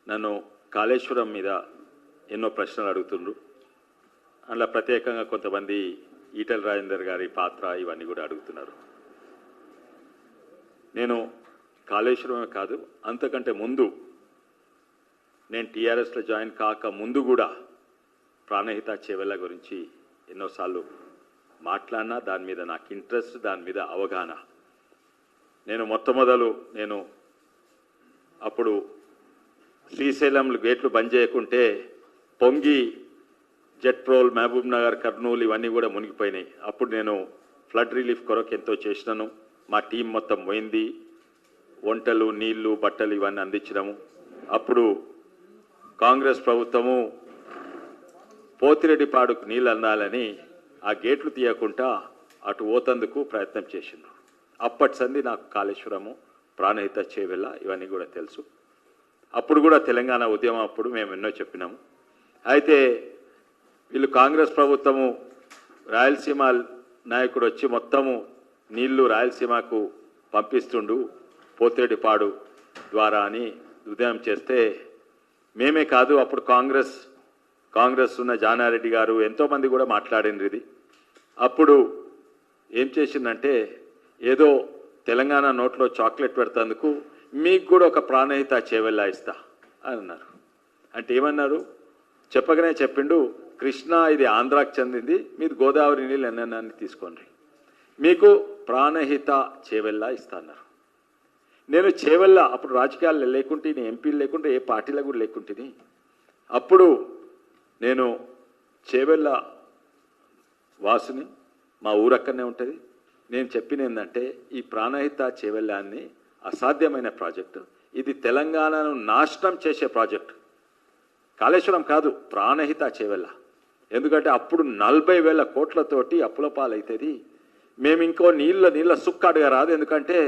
నన్ను కాళేశ్వరం మీద ఎన్నో ప్రశ్నలు అడుగుతుండ్రు. అందులో ప్రత్యేకంగా కొంతమంది ఈటెల రాజేందర్ గారి పాత్ర ఇవన్నీ కూడా అడుగుతున్నారు. నేను కాళేశ్వరమే కాదు, అంతకంటే ముందు నేను టీఆర్ఎస్లో జాయిన్ కాక ముందు కూడా ప్రాణహిత చేవెళ్ళ గురించి ఎన్నోసార్లు మాట్లాడినా, దాని మీద నాకు ఇంట్రెస్ట్, దాని మీద అవగాహన. నేను మొట్టమొదలు అప్పుడు శ్రీశైలం గేట్లు బంద్ చేయకుంటే పొంగి జెట్రోల్, మహబూబ్ నగర్, కర్నూలు ఇవన్నీ కూడా మునిగిపోయినాయి. అప్పుడు నేను ఫ్లడ్ రిలీఫ్ కొరకు ఎంతో చేసినాను. మా టీం మొత్తం పోయింది, వంటలు, నీళ్లు, బట్టలు ఇవన్నీ అందించినాము. అప్పుడు కాంగ్రెస్ ప్రభుత్వము పోతిరెడ్డిపాడుకు నీళ్ళు అందాలని ఆ గేట్లు తీయకుండా అటు ఓతందుకు ప్రయత్నం చేసిండ్రు. అప్పటి సంది నాకు కాళేశ్వరము, ప్రాణహిత చేవెళ్ళ ఇవన్నీ కూడా తెలుసు. అప్పుడు కూడా తెలంగాణ ఉద్యమం అప్పుడు మేము ఎన్నో చెప్పినాము. అయితే వీళ్ళు కాంగ్రెస్ ప్రభుత్వము రాయలసీమ నాయకుడు వచ్చి మొత్తము నీళ్లు రాయలసీమకు పంపిస్తుండు పోతిరెడ్డిపాడు ద్వారా అని ఉద్యమం చేస్తే, మేమే కాదు అప్పుడు కాంగ్రెస్ ఉన్న జానారెడ్డి గారు ఎంతోమంది కూడా మాట్లాడిండ్రు ఇది. అప్పుడు ఏం చేసిందంటే, ఏదో తెలంగాణ నోట్లో చాక్లెట్ పెడతందుకు మీకు కూడా ఒక ప్రాణహిత చేవెళ్ళ ఇస్తా అని అన్నారు. అంటే ఏమన్నారు చెప్పగానే చెప్పిండు, కృష్ణా ఇది ఆంధ్రాకి చెందింది, మీరు గోదావరి నీళ్ళు ఎన్నెన్నాన్ని తీసుకోండి, మీకు ప్రాణహిత చేవెళ్ళ ఇస్తా అన్నారు. నేను చేవెళ్ళ అప్పుడు రాజకీయాలు లేకుంటే, నేను ఎంపీలు లేకుంటే, ఏ పార్టీలో కూడా లేకుంటుంది. అప్పుడు నేను చేవెళ్ళ వాసుని, మా ఊరక్కడనే ఉంటుంది. నేను చెప్పిన ఏంటంటే, ఈ ప్రాణహిత చేవెళ్ళాన్ని అసాధ్యమైన ప్రాజెక్టు, ఇది తెలంగాణను నాశనం చేసే ప్రాజెక్టు. కాళేశ్వరం కాదు, ప్రాణహిత చేవెళ్ళ. ఎందుకంటే అప్పుడు 40,000 కోట్లతోటి అప్పుల పాలవుతుంది. మేము ఇంకో నీళ్ళ సుక్క అడగరాదు. ఎందుకంటే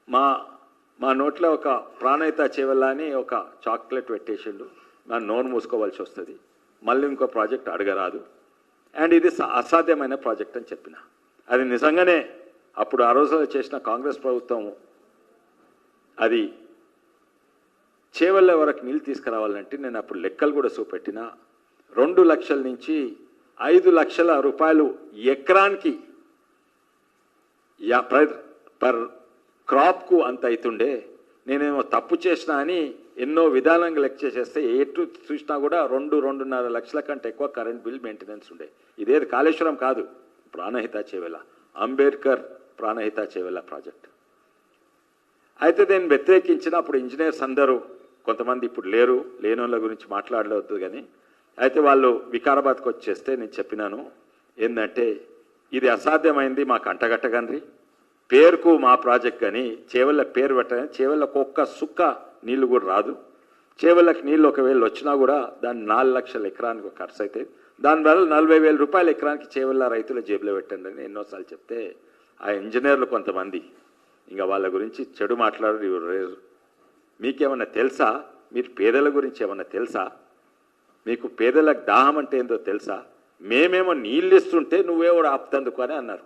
మా నోట్లో ఒక ప్రాణహిత చేవెళ్ళ అని ఒక చాక్లెట్ పెట్టేసిండు, నా నోరు మూసుకోవాల్సి వస్తుంది, మళ్ళీ ఇంకో ప్రాజెక్ట్ అడగరాదు, అండ్ ఇది అసాధ్యమైన ప్రాజెక్ట్ అని చెప్పిన. అది నిజంగానే అప్పుడు ఆ రోజులో చేసిన కాంగ్రెస్ ప్రభుత్వం అది చేవెళ్ళ వరకు నీళ్ళు తీసుకురావాలంటే నేను అప్పుడు లెక్కలు కూడా చూపెట్టిన. 2 లక్షల నుంచి 5 లక్షల రూపాయలు ఎకరానికి పర్ క్రాప్కు అంత అవుతుండే. నేనేమో తప్పు చేసినా అని ఎన్నో విధానంగా లెక్క చేసేస్తే ఎటు చూసినా కూడా 2-2.5 లక్షల కంటే ఎక్కువ కరెంట్ బిల్ మెయింటెనెన్స్ ఉండే. ఇదేది కాళేశ్వరం కాదు, ప్రాణహిత చేవెళ్ళ, అంబేద్కర్ ప్రాణహిత చేవెళ్ళ ప్రాజెక్ట్. అయితే నేను వ్యతిరేకించిన అప్పుడు ఇంజనీర్స్ అందరూ కొంతమంది ఇప్పుడు లేని వాళ్ళ గురించి మాట్లాడలేదు కానీ, అయితే వాళ్ళు వికారాబాద్కి వచ్చేస్తే నేను చెప్పినాను ఏంటంటే, ఇది అసాధ్యమైంది, మాకు అంటగట్టగండ్రి, పేరుకు మా ప్రాజెక్ట్ కానీ చేవెళ్ళ పేరు పెట్టని, చేవెళ్ళకు ఒక్క సుక్క నీళ్లు కూడా రాదు. చేవెళ్ళకి నీళ్ళు ఒకవేళ వచ్చినా కూడా దాన్ని 4 లక్షల ఎకరానికి ఖర్చు అవుతాయి. దానివల్ల 40,000 రూపాయల ఎకరానికి చేవెళ్ళ రైతుల జేబులో పెట్టండి అని ఎన్నోసార్లు చెప్తే, ఆ ఇంజనీర్లు కొంతమంది ఇంకా వాళ్ళ గురించి చెడు మాట్లాడారు. మీకేమన్నా తెలుసా? మీరు పేదల గురించి ఏమన్నా తెలుసా? మీకు పేదలకు దాహం అంటే ఏందో తెలుసా? మేమేమో నీళ్ళు ఇస్తుంటే నువ్వేమో ఆపుతందుకు అని అన్నారు.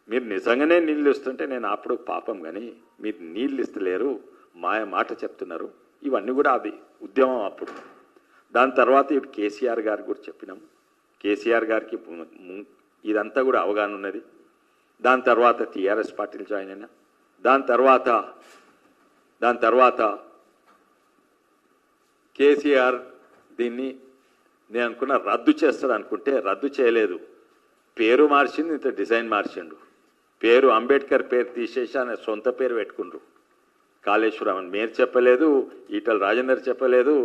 మీరు నిజంగానే నీళ్ళు ఇస్తుంటే నేను అప్పుడు పాపం, కానీ మీరు నీళ్ళు ఇస్తలేరు, మాట చెప్తున్నారు. ఇవన్నీ కూడా అది ఉద్యమం అప్పుడు. దాని తర్వాత ఇప్పుడు కేసీఆర్ గారి గురించి చెప్పినాం. కేసీఆర్ గారికి ఇదంతా కూడా అవగాహన ఉన్నది. దాని తర్వాత టీఆర్ఎస్ పార్టీలు జాయిన్ అయినా. దాని తర్వాత కేసీఆర్ దీన్ని నేను అనుకున్న రద్దు చేస్తాడు అనుకుంటే రద్దు చేయలేదు, పేరు మార్చింది, ఇంత డిజైన్ మార్చిండు. పేరు అంబేద్కర్ పేరు తీసేసి ఆయన సొంత పేరు పెట్టుకుండ్రు కాళేశ్వరం అని. మీరు చెప్పలేదు, ఈటల రాజేందర్ చెప్పలేదు,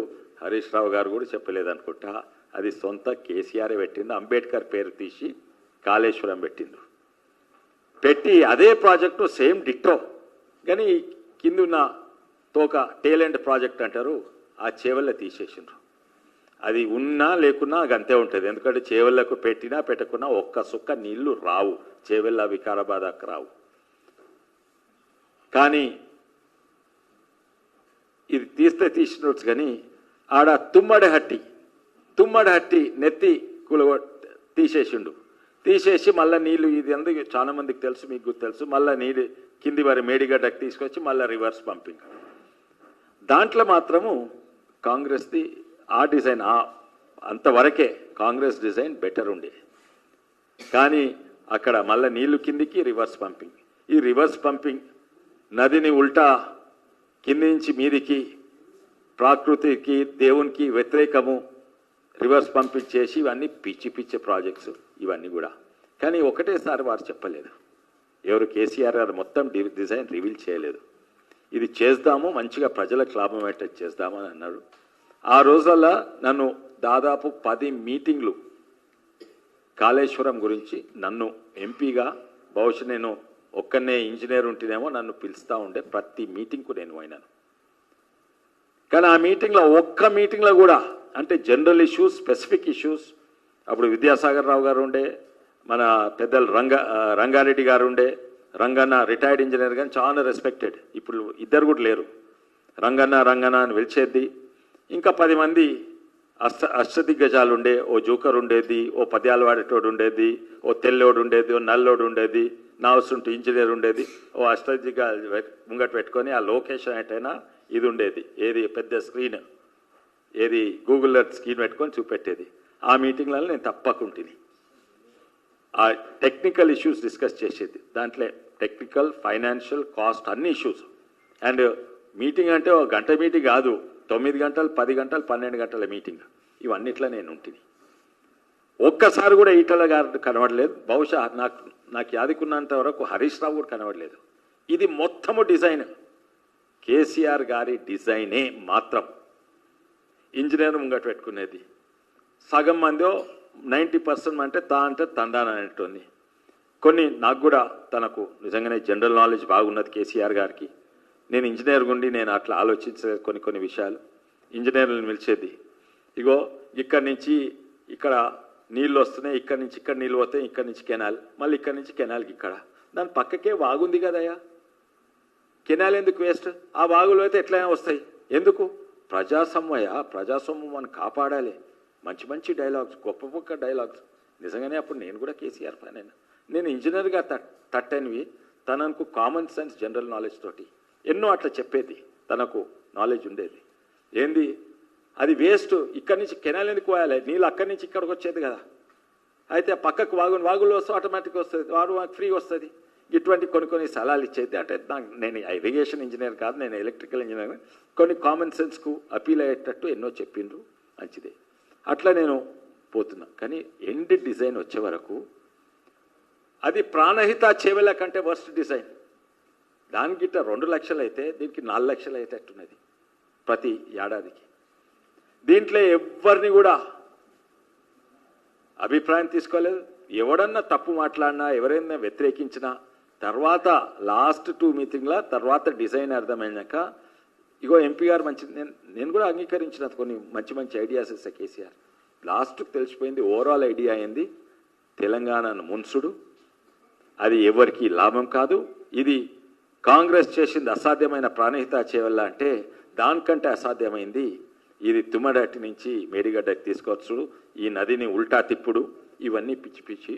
హరీష్ రావు గారు కూడా చెప్పలేదు అనుకుంటా. అది సొంత కేసీఆర్ పెట్టింది. అంబేద్కర్ పేరు తీసి కాళేశ్వరం పెట్టి అదే ప్రాజెక్టు సేమ్ డిట్టో, కానీ కిందున్న తోక టేలెంట్ ప్రాజెక్ట్ అంటారు, ఆ చేవెళ్ళ తీసేసిండ్రు. అది ఉన్నా లేకున్నా అది అంతే ఉంటుంది. ఎందుకంటే చేవెళ్ళకు పెట్టినా పెట్టకున్నా ఒక్క సుక్క నీళ్లు రావు, చేవెళ్ళ వికారాబాద్కు రావు. కానీ ఇది తీసినట్టు కానీ ఆడ తుమ్మడి హట్టి నెత్తి తీసేసిండు. తీసేసి మళ్ళీ నీళ్ళు, ఇది ఎందుకు చాలా మందికి తెలుసు, మీకు తెలుసు, మళ్ళీ నీళ్ళు కింది వారి మేడిగడ్డకు తీసుకొచ్చి మళ్ళీ రివర్స్ పంపింగ్. దాంట్లో మాత్రము కాంగ్రెస్ది ఆ డిజైన్ అంతవరకే కాంగ్రెస్ డిజైన్ బెటర్ ఉండే. కానీ అక్కడ మళ్ళీ నీళ్లు కిందికి రివర్స్ పంపింగ్. ఈ రివర్స్ పంపింగ్ నదిని ఉల్టా కింది నుంచి మీదికి ప్రకృతికి దేవునికి వ్యతిరేకము రివర్స్ పంపింగ్ చేసి ఇవన్నీ పిచ్చి పిచ్చి ప్రాజెక్ట్స్ ఇవన్నీ కూడా. కానీ ఒకటేసారి వారు చెప్పలేదు, ఎవరు కేసీఆర్ గారు మొత్తం డిజైన్ రివీల్ చేయలేదు. ఇది చేద్దాము, మంచిగా ప్రజలకు లాభం అయ్యేటట్టు చేద్దామని అన్నాడు. ఆ రోజుల్లో నన్ను దాదాపు 10 మీటింగ్లు కాళేశ్వరం గురించి నన్ను ఎంపీగా, బహుశా నేను ఒక్కనే ఇంజనీర్ ఉంటేనేమో నన్ను పిలుస్తూ ఉండే, ప్రతి మీటింగ్కు నేను పోయినాను. కానీ ఆ మీటింగ్లో ఒక్క మీటింగ్లో కూడా అంటే జనరల్ ఇష్యూస్, స్పెసిఫిక్ ఇష్యూస్, అప్పుడు విద్యాసాగర్ రావు గారు ఉండే, మన పెద్దలు రంగారెడ్డి గారు ఉండే, రంగన్న రిటైర్డ్ ఇంజనీర్ కానీ చాలా రెస్పెక్టెడ్, ఇప్పుడు ఇద్దరు కూడా లేరు, రంగన్న అని పిలిచేది. ఇంకా 10 మంది అష్టదిగ్గజాలు ఉండే, ఓ జోకర్ ఉండేది, ఓ పద్యాలు వాడేటోడు ఉండేది, ఓ తెల్లోడు ఉండేది, ఓ నల్లోడు ఉండేది, నావసుంటూ ఇంజనీర్ ఉండేది, ఓ అష్టదిగ్గజాలు ముంగట పెట్టుకొని ఆ లొకేషన్ ఏంటైనా ఇది ఉండేది, ఏది పెద్ద స్క్రీన్, ఏది గూగుల్ ఎర్త్ స్క్రీన్ పెట్టుకొని చూపెట్టేది. ఆ మీటింగ్లలో నేను తప్పకుంటుంది. ఆ టెక్నికల్ ఇష్యూస్ డిస్కస్ చేసేది, దాంట్లో టెక్నికల్, ఫైనాన్షియల్, కాస్ట్ అన్ని ఇష్యూస్. అండ్ మీటింగ్ అంటే ఒక గంట మీటింగ్ కాదు, 9 గంటలు, 10 గంటలు, 12 గంటల మీటింగ్, ఇవన్నిట్లో నేను ఉంటుంది. ఒక్కసారి కూడా ఈటల గారు కనబడలేదు. బహుశా నాకు యాదికున్నంత వరకు హరీష్ రావు కూడా కనబడలేదు. ఇది మొత్తము డిజైన్ కేసీఆర్ గారి డిజైనే మాత్రం. ఇంజనీర్ ముంగట పెట్టుకునేది సగం మందో 90% అంటే అంటే తండాన అనేటోని. కొన్ని నాకు కూడా తనకు నిజంగానే జనరల్ నాలెడ్జ్ బాగున్నది కేసీఆర్ గారికి. నేను ఇంజనీర్ గుండి నేను అట్లా ఆలోచించలేదు కొన్ని విషయాలు. ఇంజనీర్లను పిలిచేది, ఇగో ఇక్కడి నుంచి ఇక్కడ నీళ్ళు వస్తున్నాయి, ఇక్కడి నుంచి ఇక్కడ నీళ్ళు పోతాయి, ఇక్కడి నుంచి కెనాల్, మళ్ళీ ఇక్కడి నుంచి కెనాల్కి ఇక్కడ, దాని పక్కకే వాగుంది కదయ్యా, కెనాల్ ఎందుకు వేస్ట్, ఆ వాగులు అయితే ఎట్లయినా వస్తాయి, ఎందుకు ప్రజాస్వామ్యం మనం కాపాడాలి. మంచి మంచి డైలాగ్స్, గొప్ప డైలాగ్స్. నిజంగానే అప్పుడు నేను కూడా కేసీఆర్ ఫ్యాన్ అయినా. నేను ఇంజనీర్గా తట్టనివి, తనకు కామన్ సెన్స్, జనరల్ నాలెడ్జ్ తోటి ఎన్నో అట్లా చెప్పేది, తనకు నాలెడ్జ్ ఉండేది. ఏంది అది వేస్ట్, ఇక్కడి నుంచి కెనాల్ ఎందుకు పోయాలి, నీళ్ళు అక్కడి నుంచి ఇక్కడికి వచ్చేది కదా, అయితే పక్కకు వాగులు వస్తే ఆటోమేటిక్గా వస్తుంది, వాడు ఫ్రీ వస్తుంది. ఇటువంటి కొన్ని సలహాలు ఇచ్చేది. అంటే నేను ఇరిగేషన్ ఇంజనీర్ కాదు, నేను ఎలక్ట్రికల్ ఇంజనీర్. కొన్ని కామన్ సెన్స్కు అపీల్ అయ్యేటట్టు ఎన్నో చెప్పిండ్రు, మంచిదే. అట్లా నేను పోతున్నా. కానీ ఎండ్ డిజైన్ వచ్చే వరకు అది ప్రాణహిత చేవెళ్ళ కంటే వర్స్ట్ డిజైన్. దానికి ఇట్లా 2 లక్షలు అయితే దీనికి 4 లక్షలు అయ్యేటట్టున్నది ప్రతి ఏడాదికి. దీంట్లో ఎవరిని కూడా అభిప్రాయం తీసుకోలేదు. ఎవడన్నా తప్పు మాట్లాడినా, ఎవరైనా వ్యతిరేకించినా, తర్వాత లాస్ట్ 2 మీటింగ్ల తర్వాత డిజైన్ అర్థమైనాక ఇగో ఎంపీ గారు మంచి, నేను కూడా అంగీకరించిన కొన్ని మంచి ఐడియాస్ ఇస్తా కేసీఆర్. లాస్ట్కి తెలిసిపోయింది, ఓవరాల్ ఐడియా అయింది తెలంగాణను మున్సుడు, అది ఎవరికి లాభం కాదు. ఇది కాంగ్రెస్ చేసింది అసాధ్యమైన ప్రాణహిత చేవల్ల అంటే దానికంటే అసాధ్యమైంది ఇది తుమ్మడట్టి నుంచి మేడిగడ్డకి తీసుకొచ్చు, ఈ నదిని ఉల్టా తిప్పుడు, ఇవన్నీ పిచ్చి.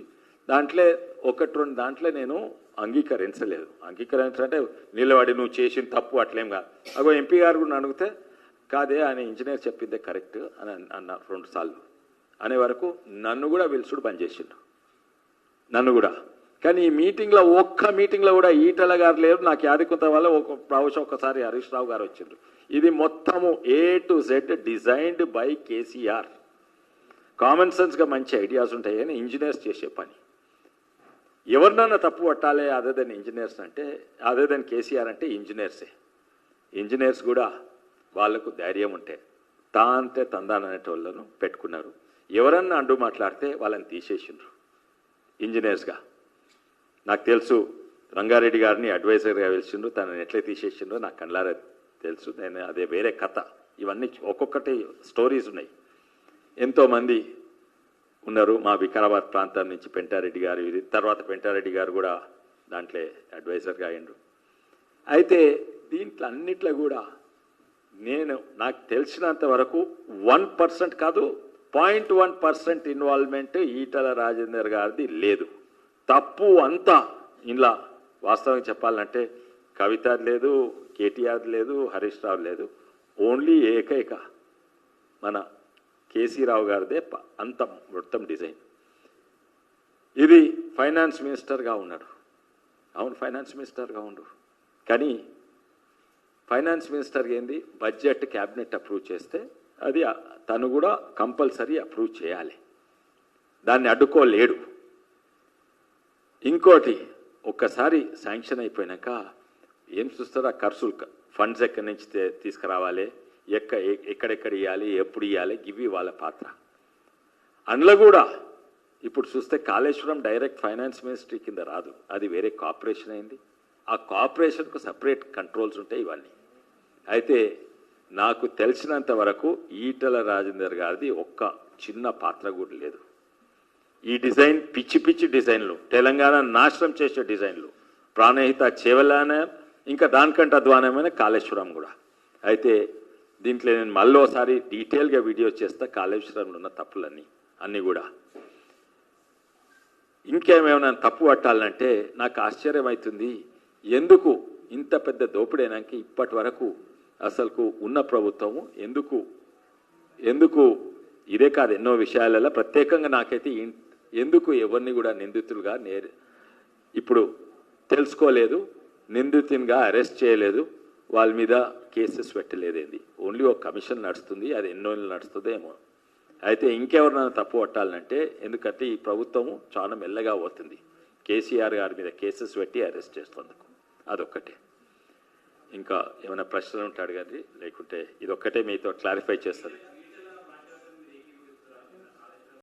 దాంట్లో 1-2 దాంట్లో నేను అంగీకరించలేదు. అంగీకరించాలంటే నిలబడి నువ్వు చేసిన తప్పు అట్లేం కాదు. అగో ఎంపీ గారు కూడా అడిగితే కాదే ఆయన ఇంజనీర్ చెప్పిందే కరెక్ట్ అని అన్న 2 సార్లు అనే వరకు నన్ను కూడా పిలుచుడు బంద్ చేసిండు, నన్ను కూడా. కానీ ఈ మీటింగ్లో ఒక్క మీటింగ్లో కూడా ఈటల గారు లేరు. నాకు యాదకుంత వల్ల ఒకసారి హరీష్ రావు గారు వచ్చిండ్రు. ఇది మొత్తము A to Z designed by KCR. Common సెన్స్గా మంచి ఐడియాస్ ఉంటాయని ఇంజనీర్స్ చేసే పని. ఎవరినన్నా తప్పు పట్టాలి అదర్ దెన్ ఇంజనీర్స్ అంటే, అదర్ దెన్ కేసీఆర్ అంటే ఇంజనీర్సే. ఇంజనీర్స్ కూడా వాళ్లకు ధైర్యం ఉంటే అంటే తందాననేటోళ్ళను పెట్టుకున్నారు. ఎవరన్నా అండు మాట్లాడితే వాళ్ళని తీసేసిండ్రు ఇంజనీర్స్గా. నాకు తెలుసు రంగారెడ్డి గారిని అడ్వైజర్గా పిలిచిండ్రు, తనని ఎట్లా తీసేసిండ్రో నాకు కళ్ళారా తెలుసు. నేను అదే వేరే కథ. ఇవన్నీ ఒక్కొక్కటి స్టోరీస్ ఉన్నాయి. ఎంతోమంది ఉన్నారు మా వికారాబాద్ ప్రాంతం నుంచి, పెంటారెడ్డి గారు, ఇది తర్వాత పెంటారెడ్డి గారు కూడా దాంట్లో అడ్వైజర్గా అయ్యిండ్రు. అయితే దీంట్లో అన్నిట్లో కూడా నాకు తెలిసినంత వరకు 1% కాదు 0.1% ఇన్వాల్వ్మెంట్ ఈటల రాజేందర్ గారిది లేదు. తప్పు అంతా ఇలా వాస్తవంగా చెప్పాలంటే కవిత లేదు, కేటీఆర్ లేదు, హరీష్ రావు లేదు. ఓన్లీ ఏకైక మన కేసీ రావు గారిదే అంత మొత్తం డిజైన్. ఇది ఫైనాన్స్ మినిస్టర్గా ఉన్నాడు. అవును, ఫైనాన్స్ మినిస్టర్గా ఉండు, కానీ ఫైనాన్స్ మినిస్టర్గా ఏంది, బడ్జెట్ క్యాబినెట్ అప్రూవ్ చేస్తే అది తను కూడా కంపల్సరీ అప్రూవ్ చేయాలి, దాన్ని అడ్డుకోలేడు. ఇంకోటి, ఒక్కసారి శాంక్షన్ అయిపోయినాక ఏం చూస్తారో ఆ ఖర్చులు, ఫండ్స్ ఎక్కడి నుంచి తీసుకురావాలి, ఎక్కడెక్కడ ఇవ్వాలి, ఎప్పుడు ఇవ్వాలి, ఇవి వాళ్ళ పాత్ర. అందులో కూడా ఇప్పుడు చూస్తే కాళేశ్వరం డైరెక్ట్ ఫైనాన్స్ మినిస్ట్రీ కింద రాదు, అది వేరే కార్పొరేషన్ అయింది. ఆ కార్పొరేషన్కు సపరేట్ కంట్రోల్స్ ఉంటాయి ఇవన్నీ. అయితే నాకు తెలిసినంత వరకు ఈటల రాజేందర్ గారిది ఒక్క చిన్న పాత్ర కూడా లేదు. ఈ డిజైన్ పిచ్చి పిచ్చి డిజైన్లు, తెలంగాణ నాశనం చేసే డిజైన్లు, ప్రాణహిత చేవలానే, ఇంకా దానికంటే అధ్వానమైన కాళేశ్వరం కూడా. అయితే దీంట్లో నేను మళ్ళీ ఒకసారి డీటెయిల్గా వీడియో చేస్తా, కాళేశ్వరంలో ఉన్న తప్పులన్నీ అన్నీ కూడా. ఇంకేమైనా తప్పు పట్టాలంటే నాకు ఆశ్చర్యం అవుతుంది, ఎందుకు ఇంత పెద్ద దోపిడైనాక ఇప్పటి వరకు అసలుకు ఉన్న ప్రభుత్వము ఎందుకు ఇదే కాదు ఎన్నో విషయాలలో ప్రత్యేకంగా నాకైతే ఎందుకు ఎవరిని కూడా నిందితులుగా ఇప్పుడు తెలుసుకోలేదు, నిందితునిగా అరెస్ట్ చేయలేదు, వాళ్ళ మీద కేసెస్ పెట్టలేదేంది. ఓన్లీ ఒక కమిషన్ నడుస్తుంది, అది ఎన్నో నడుస్తుందేమో. అయితే ఇంకెవరినైనా తప్పు పట్టాలంటే, ఎందుకంటే ఈ ప్రభుత్వము చాలా మెల్లగా పోతుంది, కేసీఆర్ గారి మీద కేసెస్ పెట్టి అరెస్ట్ చేస్తుందుకు. అదొక్కటే. ఇంకా ఏమైనా ప్రశ్నలు ఉంటాడు కానీ, లేకుంటే ఇదొక్కటే మీతో క్లారిఫై చేస్తుంది.